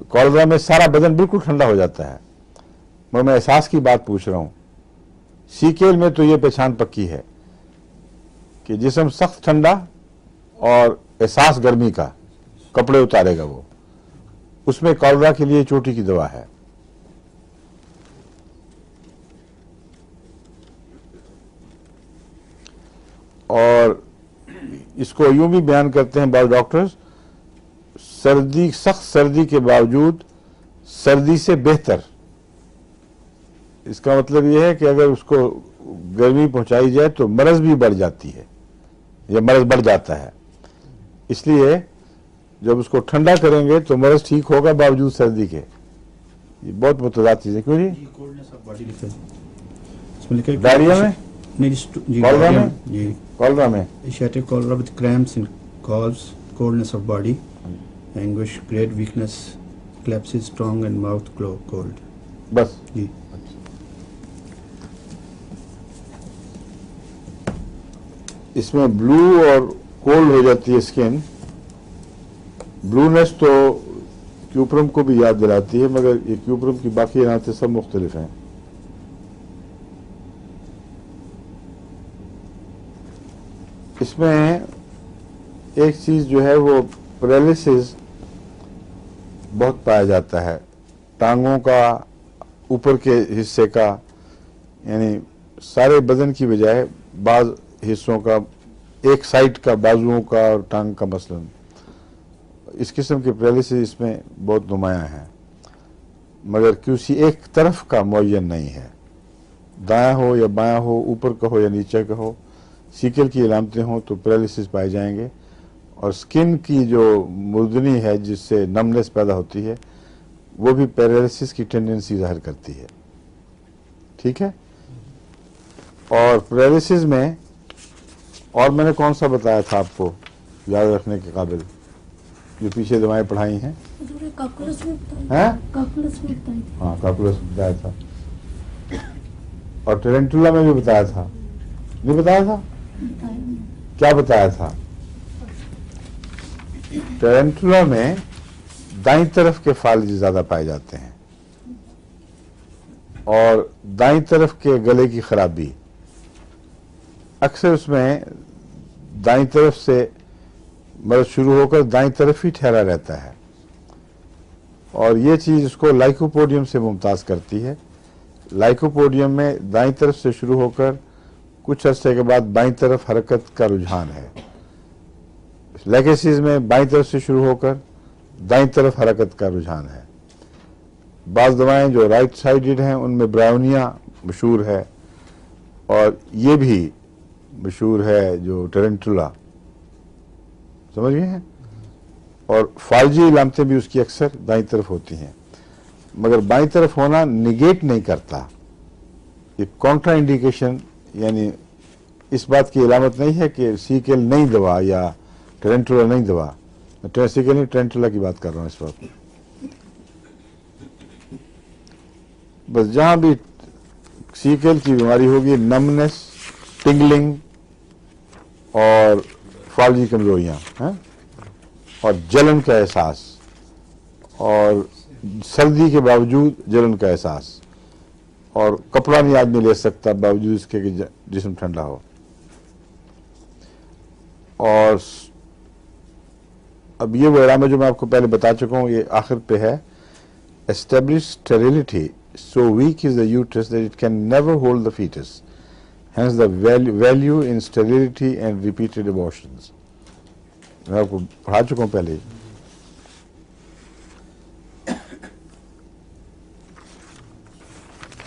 کالرا میں سارا بدن بالکل ٹھنڈا ہو جاتا ہے. میں احساس کی بات پوچھ رہا ہوں. سیکل میں تو یہ پہچان پکی ہے کہ جسم سخت ٹھنڈا اور احساس گرمی کا, کپڑے اتارے گا وہ. اس میں کالرا کے لیے چوٹی کی دوا ہے. اور اس کو یوں بھی بیان کرتے ہیں بعض ڈاکٹرز, سردی سخت سردی کے باوجود سردی سے بہتر. اس کا مطلب یہ ہے کہ اگر اس کو گرمی پہنچائی جائے تو مرض بھی بڑھ جاتی ہے یا مرض بڑھ جاتا ہے. اس لیے جب اس کو ٹھنڈا کریں گے تو مرض ٹھیک ہوگا باوجود سردی کے. یہ بہت متضاد چیزیں. کیوں جی؟ ڈائریا میں کالرا میں کالرا میں Asiatic cholera with cramps in calves, coldness of body, anguish, great weakness, collapses, tongue and mouth cold. بس. جی اس میں بلو اور کولڈ ہو جاتی ہے اسکن. بلونیس تو کیوپرم کو بھی یاد دلاتی ہے مگر یہ کیوپرم کی باقی علامتیں سب مختلف ہیں. اس میں ایک چیز جو ہے وہ پیرالسس بہت پایا جاتا ہے. ٹانگوں کا اوپر کے حصے کا یعنی سارے بدن کی بجائے بعض حصوں کا ایک سائڈ کا بازوؤں کا اور ٹانگ کا مثلا اس قسم کے پیرالسس اس میں بہت نمایاں ہیں مگر کسی ایک طرف کا معین نہیں ہے. دایاں ہو یا بایاں ہو اوپر کا ہو یا نیچے کا ہو سیکل کی علامتیں ہوں تو پیرالسس پائے جائیں گے. اور سکن کی جو مردنی ہے جس سے نمنس پیدا ہوتی ہے وہ بھی پیرالسس کی ٹینڈنسی ظاہر کرتی ہے. ٹھیک ہے. اور پیرالسس میں اور میں نے کون سا بتایا تھا آپ کو یاد رکھنے کے قابل جو پیچھے دوائیں پڑھائی ہیں؟ ہاں کاکولس بتایا تھا اور ٹرینٹولا میں بھی بتایا تھا. نہیں بتایا تھا؟ کیا بتایا تھا؟ ٹرینٹولا میں دائیں طرف کے فالج زیادہ پائے جاتے ہیں اور دائیں طرف کے گلے کی خرابی اکثر اس میں دائیں طرف سے مرض شروع ہو کر دائیں طرف ہی ٹھہرا رہتا ہے اور یہ چیز اس کو لائکوپوڈیم سے ممتاز کرتی ہے. لائکوپوڈیم میں دائیں طرف سے شروع ہو کر کچھ عرصے کے بعد بائیں طرف حرکت کا رجحان ہے. لیگیسیز میں بائیں طرف سے شروع ہو کر دائیں طرف حرکت کا رجحان ہے. بعض دوائیں جو رائٹ سائیڈڈ ہیں ان میں براؤنیا مشہور ہے اور یہ بھی مشہور ہے جو ٹرینٹولا. سمجھ گئے ہیں؟ اور فالجی علامتیں بھی اس کی اکثر دائیں طرف ہوتی ہیں مگر بائیں طرف ہونا نگیٹ نہیں کرتا. یہ کانٹرا انڈیکیشن یعنی اس بات کی علامت نہیں ہے کہ سیکل نہیں دوا یا ٹرینٹولا نہیں دوا. میں سیکل نہیں ٹرینٹولا کی بات کر رہا ہوں اس وقت. بس جہاں بھی سیکل کی بیماری ہوگی نمنس ٹنگلنگ اور فالجی کمزوریاں اور جلن کا احساس اور سردی کے باوجود جلن کا احساس اور کپڑا نہیں آدمی لے سکتا باوجود اس کے کہ جسم ٹھنڈا ہو. اور اب یہ وہ علامت جو میں آپ کو پہلے بتا چکا ہوں یہ آخر پہ ہے. Establish sterility so weak is the uterus that it can never hold the fetus. Hence the value in sterility and repeated abortions. میں آپ کو پڑھا چکا ہوں پہلے.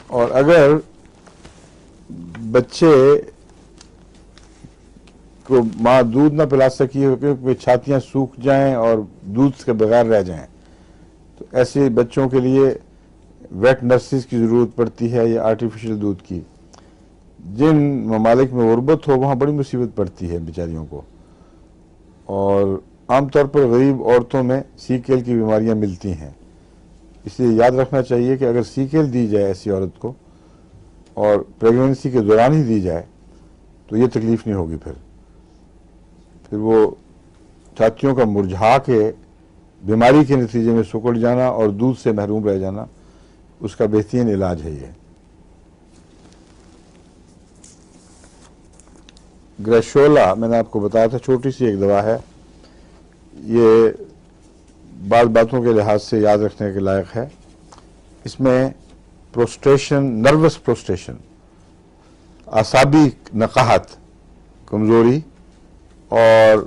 اور اگر بچے کو ماں دودھ نہ پلا سکی ہو کیونکہ چھاتیاں سوکھ جائیں اور دودھ کے بغیر رہ جائیں تو ایسے بچوں کے لیے ویٹ نرسز کی ضرورت پڑتی ہے یا آرٹیفیشل دودھ کی. جن ممالک میں غربت ہو وہاں بڑی مصیبت پڑتی ہے بیچاریوں کو اور عام طور پر غریب عورتوں میں سیکل کی بیماریاں ملتی ہیں. اس لیے یاد رکھنا چاہیے کہ اگر سیکل دی جائے ایسی عورت کو اور پریگننسی کے دوران ہی دی جائے تو یہ تکلیف نہیں ہوگی. پھر وہ چھاتیوں کا مرجھا کے بیماری کے نتیجے میں سکڑ جانا اور دودھ سے محروم رہ جانا اس کا بہترین علاج ہے. یہ گریشولا میں نے آپ کو بتایا تھا چھوٹی سی ایک دوا ہے. یہ بعض باتوں کے لحاظ سے یاد رکھنے کے لائق ہے. اس میں پروسٹریشن نروس پروسٹریشن اعصابی نقاہت کمزوری اور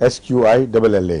SQILLA,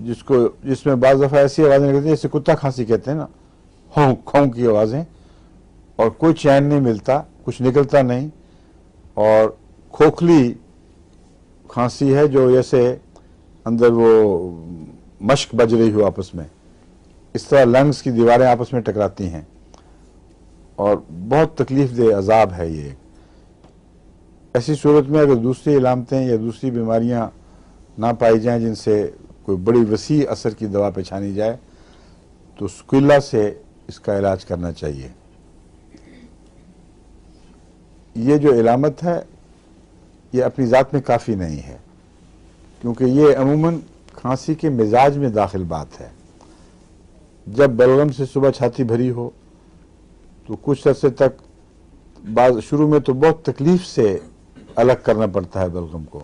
جس میں بعض دفعہ ایسی آوازیں نکلتی ہیں جیسے کتا کھانسی کہتے ہیں نا، ہوں کھوں کی آوازیں، اور کوئی چین نہیں ملتا، کچھ نکلتا نہیں، اور کھوکھلی کھانسی ہے جو جیسے اندر وہ مشک بج رہی ہو آپس میں، اس طرح لنگز کی دیواریں آپس میں ٹکراتی ہیں، اور بہت تکلیف دہ عذاب ہے یہ۔ ایسی صورت میں اگر دوسری علامتیں یا دوسری بیماریاں نہ پائی جائیں جن سے کوئی بڑی وسیع اثر کی دوا پہچانی جائے تو سکیلا سے اس کا علاج کرنا چاہیے۔ یہ جو علامت ہے یہ اپنی ذات میں کافی نہیں ہے، کیونکہ یہ عموماً کھانسی کے مزاج میں داخل بات ہے۔ جب بلغم سے صبح چھاتی بھری ہو تو کچھ عرصے تک شروع میں تو بہت تکلیف سے الگ کرنا پڑتا ہے بلغم کو،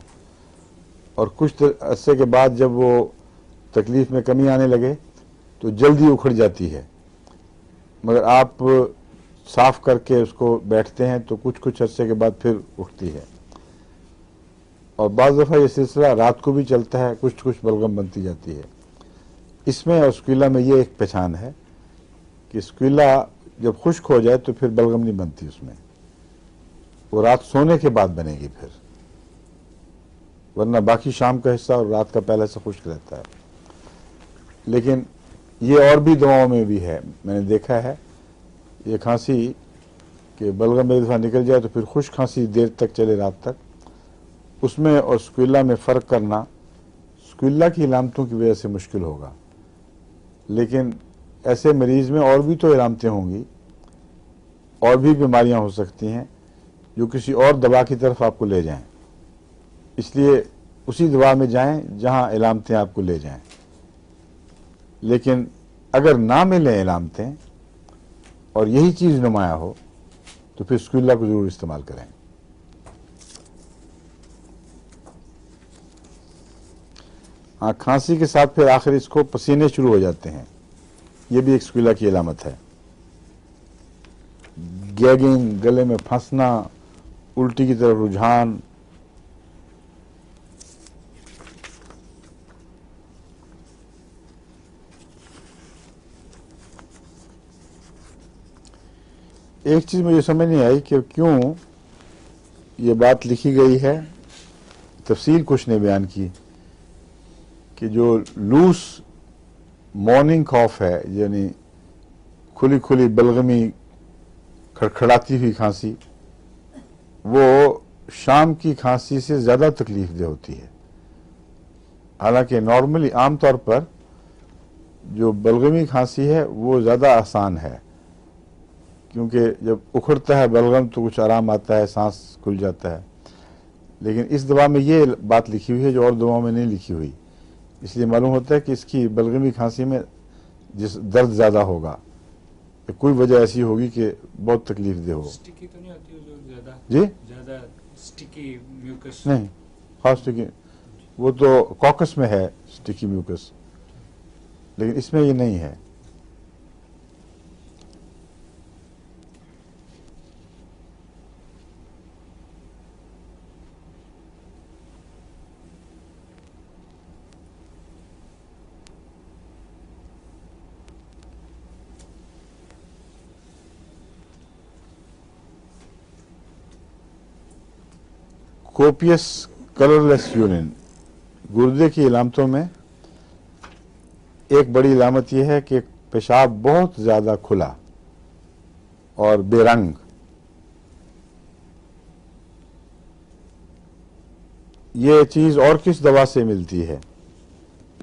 اور کچھ عرصے کے بعد جب وہ تکلیف میں کمی آنے لگے تو جلدی اکھڑ جاتی ہے، مگر آپ صاف کر کے اس کو بیٹھتے ہیں تو کچھ عرصے کے بعد پھر اٹھتی ہے، اور بعض دفعہ یہ سلسلہ رات کو بھی چلتا ہے، کچھ بلغم بنتی جاتی ہے۔ اس میں اور سکیلا میں یہ ایک پہچان ہے کہ سکیلا جب خشک ہو جائے تو پھر بلغم نہیں بنتی، اس میں وہ رات سونے کے بعد بنے گی پھر، ورنہ باقی شام کا حصہ اور رات کا پہلا حصہ خشک رہتا ہے۔ لیکن یہ اور بھی دواؤں میں بھی ہے، میں نے دیکھا ہے یہ کھانسی کہ بلغم ایک دفعہ نکل جائے تو پھر خشک کھانسی دیر تک چلے رات تک، اس میں اور سکیلا میں فرق کرنا سکیلا کی علامتوں کی وجہ سے مشکل ہوگا، لیکن ایسے مریض میں اور بھی تو علامتیں ہوں گی، اور بھی بیماریاں ہو سکتی ہیں جو کسی اور دوا کی طرف آپ کو لے جائیں، اس لیے اسی دوا میں جائیں جہاں علامتیں آپ کو لے جائیں۔ لیکن اگر نہ ملیں علامتیں اور یہی چیز نمایاں ہو تو پھر سکیلا کو ضرور استعمال کریں۔ ہاں، کھانسی کے ساتھ پھر آخر اس کو پسینے شروع ہو جاتے ہیں، یہ بھی ایک سکیلا کی علامت ہے۔ گیگنگ، گلے میں پھنسنا، الٹی کی طرف رجحان، ایک چیز مجھے سمجھ نہیں آئی کہ کیوں یہ بات لکھی گئی ہے، تفصیل کچھ نے بیان کی کہ جو لوس مارننگ کاف ہے، یعنی کھلی بلغمی کھڑکھڑاتی ہوئی کھانسی، وہ شام کی کھانسی سے زیادہ تکلیف دہ ہوتی ہے۔ حالانکہ نارملی عام طور پر جو بلغمی کھانسی ہے وہ زیادہ آسان ہے، کیونکہ جب اکھڑتا ہے بلغم تو کچھ آرام آتا ہے، سانس کھل جاتا ہے، لیکن اس دوا میں یہ بات لکھی ہوئی ہے جو اور دواؤں میں نہیں لکھی ہوئی، اس لیے معلوم ہوتا ہے کہ اس کی بلغمی کھانسی میں درد زیادہ ہوگا، کوئی وجہ ایسی ہوگی کہ بہت تکلیف دہ ہو۔ سٹکی تو نہیں ہوتی حضور زیادہ؟ جی زیادہ سٹکی میوکس نہیں، خاص سٹکی وہ تو کوکس میں ہے سٹکی میوکس، لیکن اس میں یہ نہیں ہے۔ کوپیس کلرلیس یورین، گردے کی علامتوں میں ایک بڑی علامت یہ ہے کہ پیشاب بہت زیادہ کھلا اور بے رنگ۔ یہ چیز اور کس دوا سے ملتی ہے؟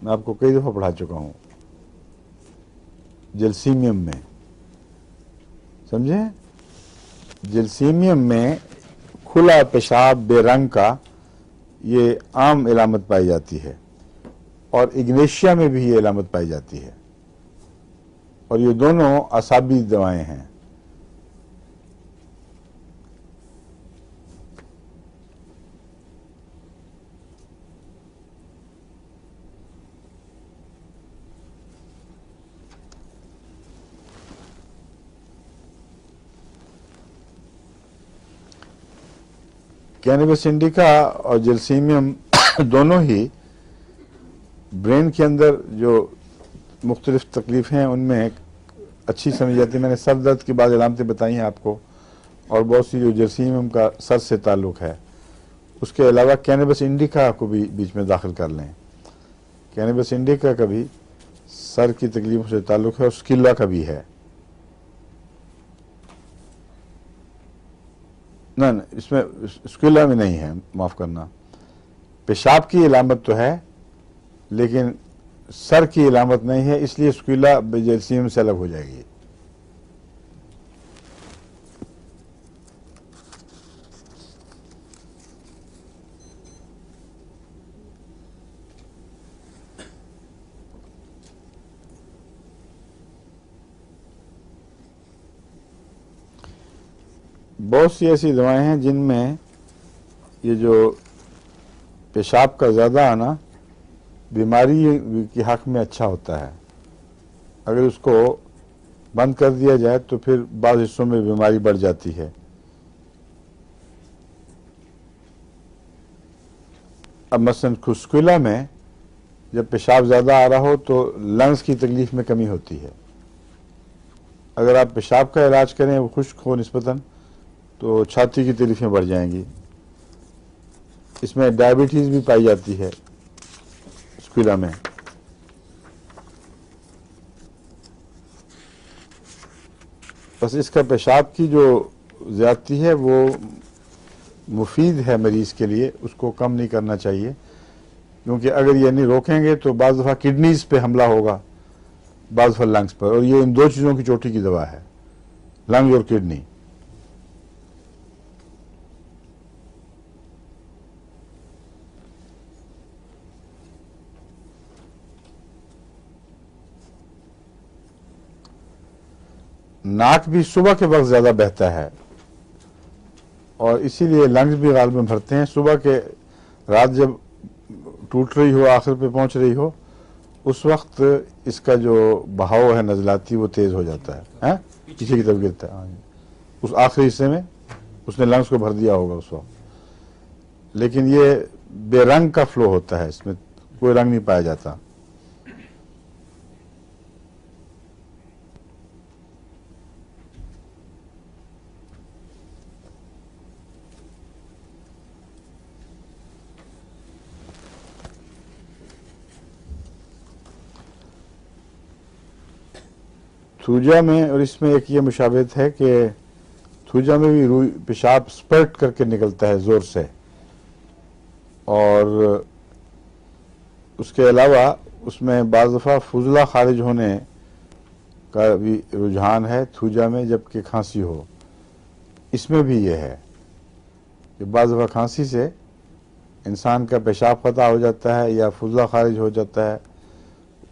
میں آپ کو کئی دفعہ پڑھا چکا ہوں، جلسیمیم میں، سمجھے؟ جلسیمیم میں کھلا پیشاب بے رنگ کا یہ عام علامت پائی جاتی ہے، اور اگنیشیا میں بھی یہ علامت پائی جاتی ہے، اور یہ دونوں اعصابی دوائیں ہیں۔ کینیبس انڈیکا اور جلسیمیم دونوں ہی برین کے اندر جو مختلف تکلیف ہیں ان میں اچھی سمجھ جاتی ہے. میں نے سر درد کی بعض علامتیں بتائی ہیں آپ کو, اور بہت سی جو جرثیم ان کا سر سے تعلق ہے. اس کے علاوہ کینبس انڈیکا کو بھی بیچ میں داخل کر لیں. کینبس انڈیکا کا بھی سر کی تکلیفوں سے تعلق ہے, اور اسکیلا کا بھی ہے. نہ اس میں اسکیلا میں نہیں ہے, معاف کرنا, پیشاب کی علامت تو ہے لیکن سر کی علامت نہیں ہے, اس لیے اسکیلا جرثیم سے الگ ہو جائے گی. بہت سی ایسی دوائیں ہیں جن میں یہ جو پیشاب کا زیادہ آنا بیماری کے حق میں اچھا ہوتا ہے. اگر اس کو بند کر دیا جائے تو پھر بعض حصوں میں بیماری بڑھ جاتی ہے. اب مثلا خشکیلا میں جب پیشاب زیادہ آ رہا ہو تو لنگز کی تکلیف میں کمی ہوتی ہے. اگر آپ پیشاب کا علاج کریں وہ خشک ہو نسبتاً تو چھاتی کی تکلیفیں بڑھ جائیں گی. اس میں ڈائبٹیز بھی پائی جاتی ہے خشکیلا میں. بس اس کا پیشاب کی جو زیادتی ہے وہ مفید ہے مریض کے لیے, اس کو کم نہیں کرنا چاہیے, کیونکہ اگر یہ نہیں روکیں گے تو بعض دفعہ کڈنیز پہ حملہ ہوگا, بعض دفعہ لنگز پر, اور یہ ان دو چیزوں کی چوٹی کی دوا ہے, لنگز اور کڈنی. ناک بھی صبح کے وقت زیادہ بہتا ہے اور اسی لیے لنگز بھی غالباً بھرتے ہیں. صبح کے رات جب ٹوٹ رہی ہو, آخر پہ پہنچ رہی ہو, اس وقت اس کا جو بہاؤ ہے نزلاتی وہ تیز ہو جاتا ہے, پیچھے کی طرف گرتا ہے. اس آخری حصے میں اس نے لنگز کو بھر دیا ہوگا اس وقت, لیکن یہ بے رنگ کا فلو ہوتا ہے, اس میں کوئی رنگ نہیں پایا جاتا. تھوجا میں, اور اس میں ایک یہ مشابہت ہے کہ تھوجا میں بھی پیشاب سپرٹ کر کے نکلتا ہے زور سے, اور اس کے علاوہ اس میں بعض دفعہ فضلہ خارج ہونے کا بھی رجحان ہے تھوجا میں, جبکہ کھانسی ہو. اس میں بھی یہ ہے کہ بعض دفعہ کھانسی سے انسان کا پیشاب قطع ہو جاتا ہے یا فضلہ خارج ہو جاتا ہے,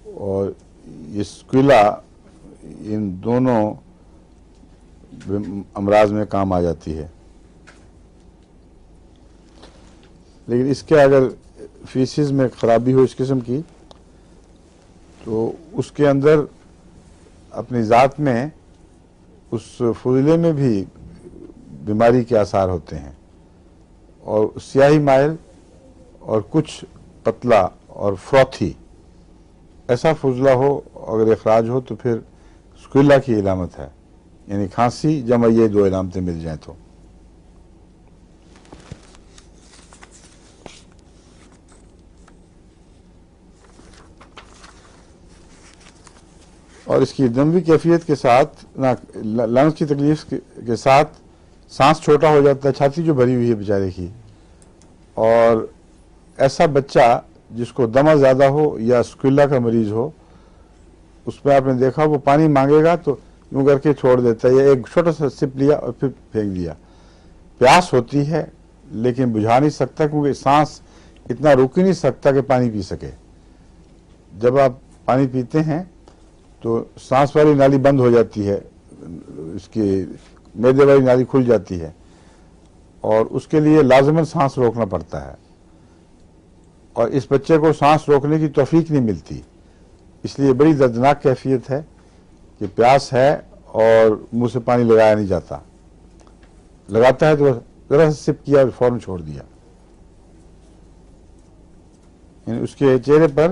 اور یہ اسکیلا ان دونوں امراض میں کام آ جاتی ہے. لیکن اس کے اگر فیسز میں خرابی ہو اس قسم کی تو اس کے اندر اپنی ذات میں اس فضلے میں بھی بیماری کے آثار ہوتے ہیں, اور سیاہی مائل اور کچھ پتلا اور فروتھی ایسا فضلہ ہو اگر اخراج ہو تو پھر اسکیلا کی علامت ہے, یعنی کھانسی جمع یہ دو علامتیں مل جائیں تو. اور اس کی دموی کیفیت کے ساتھ لنگز کی تکلیف کے ساتھ سانس چھوٹا ہو جاتا ہے, چھاتی جو بھری ہوئی ہے بیچارے کی. اور ایسا بچہ جس کو دمہ زیادہ ہو یا اسکیلا کا مریض ہو, اس پہ آپ نے دیکھا وہ پانی مانگے گا تو یوں کر کے چھوڑ دیتا ہے, یا ایک چھوٹا سا سپ لیا اور پھر پھینک دیا. پیاس ہوتی ہے لیکن بجھا نہیں سکتا, کیونکہ سانس اتنا روک ہی نہیں سکتا کہ پانی پی سکے. جب آپ پانی پیتے ہیں تو سانس والی نالی بند ہو جاتی ہے, اس کی معدے والی نالی کھل جاتی ہے, اور اس کے لیے لازماً سانس روکنا پڑتا ہے. اور اس بچے کو سانس روکنے کی توفیق نہیں ملتی, اس لیے بڑی دردناک کیفیت ہے کہ پیاس ہے اور منہ سے پانی لگایا نہیں جاتا, لگاتا ہے تو ذرا سا سپ کیا اور فوراً چھوڑ دیا. یعنی اس کے چہرے پر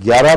11